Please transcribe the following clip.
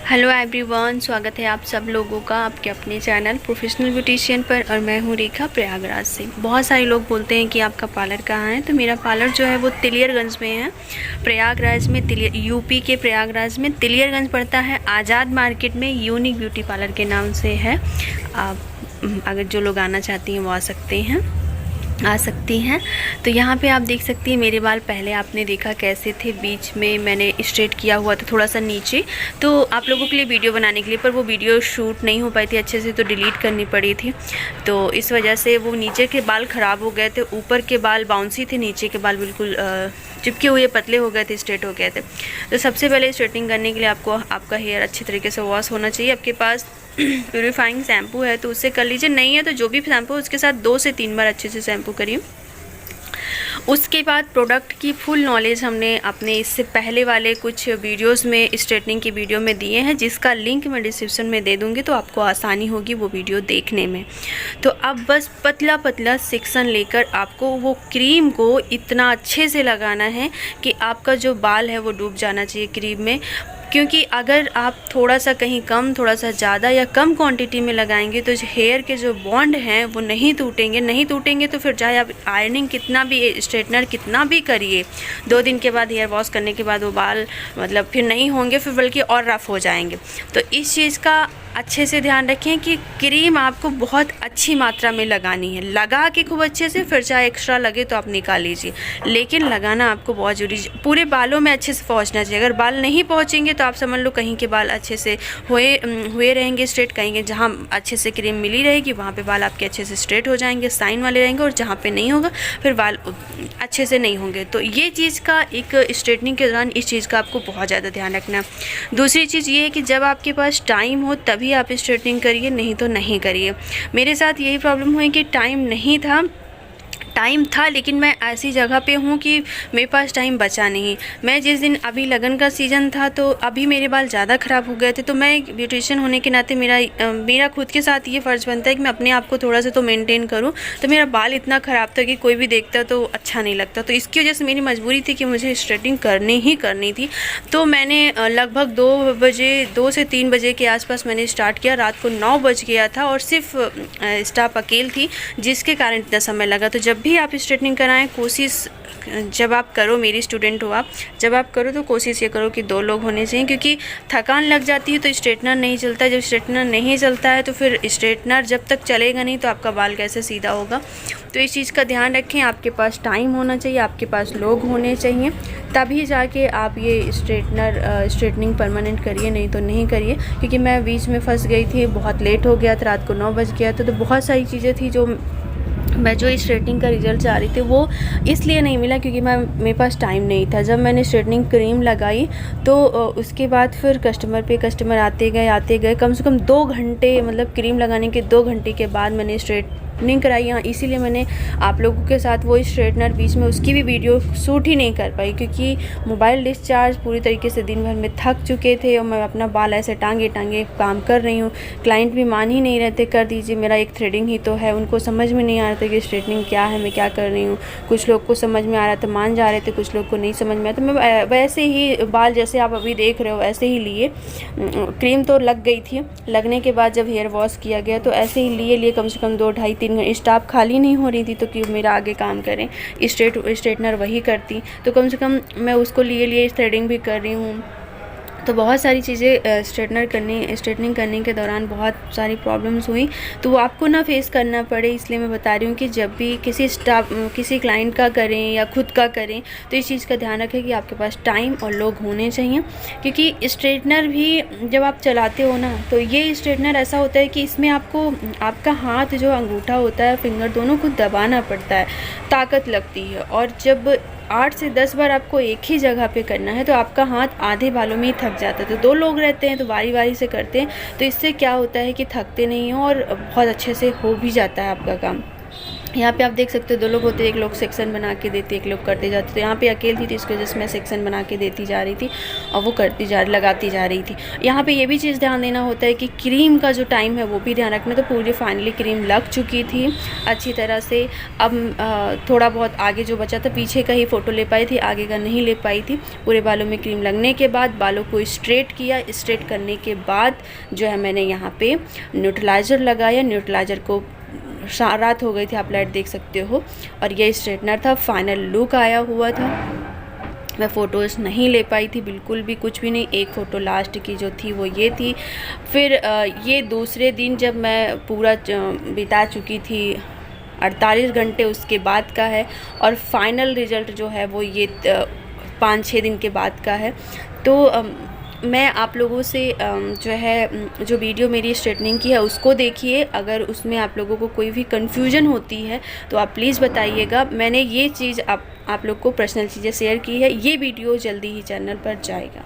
Hello everyone, स्वागत है आप सब लोगों का आपके अपने चैनल प्रोफेशनल ब्यूटिशियन पर। और मैं हूँ रेखा, प्रयागराज से। बहुत सारे लोग बोलते हैं कि आपका पार्लर कहाँ है, तो मेरा पार्लर जो है वो तिलियरगंज में है, प्रयागराज में। यूपी के प्रयागराज में तिलियरगंज पड़ता है। आज़ाद मार्केट में यूनिक ब्यूटी पार्लर के नाम से है। आप अगर जो लोग आना चाहती हैं वो आ सकती हैं। तो यहाँ पे आप देख सकती हैं मेरे बाल पहले आपने देखा कैसे थे, बीच में मैंने स्ट्रेट किया हुआ था थोड़ा सा नीचे, तो आप लोगों के लिए वीडियो बनाने के लिए, पर वो वीडियो शूट नहीं हो पाई थी अच्छे से, तो डिलीट करनी पड़ी थी। तो इस वजह से वो नीचे के बाल ख़राब हो गए थे, ऊपर के बाल बाउंसी थे, नीचे के बाल बिल्कुल चिपके हुए पतले हो गए थे, स्ट्रेट हो गए थे। तो सबसे पहले स्ट्रेटनिंग करने के लिए आपको आपका हेयर अच्छी तरीके से वॉश होना चाहिए। आपके पास प्यूरीफाइंग शैम्पू है तो उससे कर लीजिए, नहीं है तो जो भी शैम्पू है उसके साथ 2 से 3 बार अच्छे से शैम्पू करिए। उसके बाद प्रोडक्ट की फुल नॉलेज हमने अपने इससे पहले वाले कुछ वीडियोस में, स्ट्रेटनिंग की वीडियो में दिए हैं, जिसका लिंक मैं डिस्क्रिप्शन में दे दूँगी, तो आपको आसानी होगी वो वीडियो देखने में। तो अब बस पतला पतला सेक्शन लेकर आपको वो क्रीम को इतना अच्छे से लगाना है कि आपका जो बाल है वो डूब जाना चाहिए क्रीम में। क्योंकि अगर आप थोड़ा सा कहीं कम, थोड़ा सा ज़्यादा या कम क्वांटिटी में लगाएंगे तो हेयर के जो बॉन्ड हैं वो नहीं टूटेंगे तो फिर चाहे आप आयरनिंग कितना भी, स्ट्रेटनर कितना भी करिए, 2 दिन के बाद हेयर वॉश करने के बाद वो बाल मतलब फिर नहीं होंगे, फिर बल्कि और रफ़ हो जाएंगे। तो इस चीज़ का अच्छे से ध्यान रखें कि क्रीम आपको बहुत अच्छी मात्रा में लगानी है, लगा के खूब अच्छे से, फिर चाहे एक्स्ट्रा लगे तो आप निकाल लीजिए, लेकिन लगाना आपको बहुत ज़रूरी, पूरे बालों में अच्छे से पहुंचना चाहिए। अगर बाल नहीं पहुंचेंगे तो आप समझ लो कहीं के बाल अच्छे से हुए रहेंगे स्ट्रेट, कहीं जहाँ अच्छे से क्रीम मिली रहेगी वहाँ पे बाल आपके अच्छे से स्ट्रेट हो जाएंगे, साइन वाले रहेंगे, और जहाँ पे नहीं होगा फिर बाल अच्छे से नहीं होंगे। तो ये चीज़ का एक स्ट्रेटनिंग के दौरान इस चीज़ का आपको बहुत ज़्यादा ध्यान रखना है। दूसरी चीज़ ये है कि जब आपके पास टाइम हो तभी आप स्ट्रेटनिंग करिए, नहीं तो नहीं करिए। मेरे साथ यही प्रॉब्लम हुई कि टाइम था लेकिन मैं ऐसी जगह पे हूँ कि मेरे पास टाइम बचा नहीं। मैं जिस दिन, अभी लगन का सीज़न था तो अभी मेरे बाल ज़्यादा ख़राब हो गए थे, तो मैं एक ब्यूटिशियन होने के नाते मेरा खुद के साथ ये फ़र्ज़ बनता है कि मैं अपने आप को थोड़ा सा तो मेंटेन करूँ। तो मेरा बाल इतना ख़राब था कि कोई भी देखता तो अच्छा नहीं लगता, तो इसकी वजह से मेरी मजबूरी थी कि मुझे स्ट्रेटिंग करनी थी। तो मैंने लगभग 2 से 3 बजे के आसपास मैंने स्टार्ट किया। रात को 9 बज गया था और सिर्फ स्टाफ अकेली थी, जिसके कारण इतना समय लगा। तो जब भी आप स्ट्रेटनिंग कराएं, कोशिश, जब आप करो, मेरी स्टूडेंट हो आप, जब आप करो तो कोशिश ये करो कि 2 लोग होने चाहिए, क्योंकि थकान लग जाती है तो स्ट्रेटनर नहीं चलता। जब स्ट्रेटनर नहीं चलता है तो फिर स्ट्रेटनर जब तक चलेगा नहीं तो आपका बाल कैसे सीधा होगा। तो इस चीज़ का ध्यान रखें, आपके पास टाइम होना चाहिए, आपके पास लोग होने चाहिए, तभी जाके आप ये स्ट्रेटनिंग परमानेंट करिए, नहीं तो नहीं करिए। क्योंकि मैं बीच में फंस गई थी, बहुत लेट हो गया था, रात को 9 बज गया था, तो बहुत सारी चीज़ें थी जो स्ट्रेटनिंग का रिज़ल्ट चाह रही थी वो इसलिए नहीं मिला क्योंकि मेरे पास टाइम नहीं था। जब मैंने स्ट्रेटनिंग क्रीम लगाई तो उसके बाद फिर कस्टमर आते गए, कम से कम 2 घंटे, मतलब क्रीम लगाने के 2 घंटे के बाद मैंने स्ट्रेटनिंग कराई यहाँ। इसीलिए मैंने आप लोगों के साथ वो स्ट्रेटनर बीच में उसकी भी वीडियो शूट ही नहीं कर पाई, क्योंकि मोबाइल डिस्चार्ज पूरी तरीके से दिन भर में थक चुके थे और मैं अपना बाल ऐसे टांगे काम कर रही हूँ। क्लाइंट भी मान ही नहीं रहते, कर दीजिए, मेरा एक थ्रेडिंग ही तो है। उनको समझ में नहीं आ रहा था कि स्ट्रेटनिंग क्या है, मैं क्या कर रही हूँ। कुछ लोग को समझ में आ रहा था, मान जा रहे थे, कुछ लोग को नहीं समझ में आया। तो मैं वैसे ही बाल जैसे आप अभी देख रहे हो ऐसे ही लिए। क्रीम तो लग गई थी, लगने के बाद जब हेयर वॉश किया गया तो ऐसे ही लिए कम से कम 2 ढाई 3 घंटे। स्टाफ खाली नहीं हो रही थी तो क्यों मेरा आगे काम करें, स्ट्रेटनर वही करती, तो कम से कम मैं उसको लिए थ्रेडिंग भी कर रही हूँ। तो बहुत सारी चीज़ें स्ट्रेटनिंग करने के दौरान बहुत सारी प्रॉब्लम्स हुई, तो वो आपको ना फेस करना पड़े, इसलिए मैं बता रही हूँ कि जब भी किसी क्लाइंट का करें या खुद का करें तो इस चीज़ का ध्यान रखें कि आपके पास टाइम और लोग होने चाहिए। क्योंकि स्ट्रेटनर भी जब आप चलाते हो ना, तो ये स्ट्रेटनर ऐसा होता है कि इसमें आपको आपका हाथ, जो अंगूठा होता है, फिंगर, दोनों को दबाना पड़ता है, ताकत लगती है। और जब 8 से 10 बार आपको एक ही जगह पे करना है तो आपका हाथ आधे बालों में ही थक जाता है। तो 2 लोग रहते हैं तो बारी से करते हैं, तो इससे क्या होता है कि थकते नहीं हो और बहुत अच्छे से हो भी जाता है आपका काम। यहाँ पे आप देख सकते हो 2 लोग होते, एक लोग सेक्शन बना के देते, एक लोग करते जाते। तो यहाँ पे अकेली थी तो इसकी वजह से मैं सेक्शन बना के देती जा रही थी और वो लगाती जा रही थी। यहाँ पे ये भी चीज़ ध्यान देना होता है कि क्रीम का जो टाइम है वो भी ध्यान रखना। तो पूरी फाइनली क्रीम लग चुकी थी अच्छी तरह से। अब थोड़ा बहुत आगे जो बचा था, पीछे का ही फ़ोटो ले पाई थी, आगे का नहीं ले पाई थी। पूरे बालों में क्रीम लगने के बाद बालों को स्ट्रेट किया। स्ट्रेट करने के बाद जो है मैंने यहाँ पे न्यूट्रलाइज़र लगाया। न्यूट्रलाइज़र को रात हो गई थी, आप लाइट देख सकते हो। और ये स्ट्रेटनर था, फाइनल लुक आया हुआ था। मैं फ़ोटोज़ नहीं ले पाई थी, बिल्कुल भी कुछ भी नहीं। एक फ़ोटो लास्ट की जो थी वो ये थी। फिर ये दूसरे दिन जब मैं पूरा बिता चुकी थी, 48 घंटे उसके बाद का है। और फाइनल रिज़ल्ट जो है वो ये 5-6 दिन के बाद का है। तो मैं आप लोगों से जो है जो वीडियो मेरी स्ट्रेटनिंग की है उसको देखिए। अगर उसमें आप लोगों को कोई भी कन्फ्यूजन होती है तो आप प्लीज़ बताइएगा। मैंने ये चीज़ आप लोग को पर्सनल चीज़ें शेयर की है। ये वीडियो जल्दी ही चैनल पर जाएगा।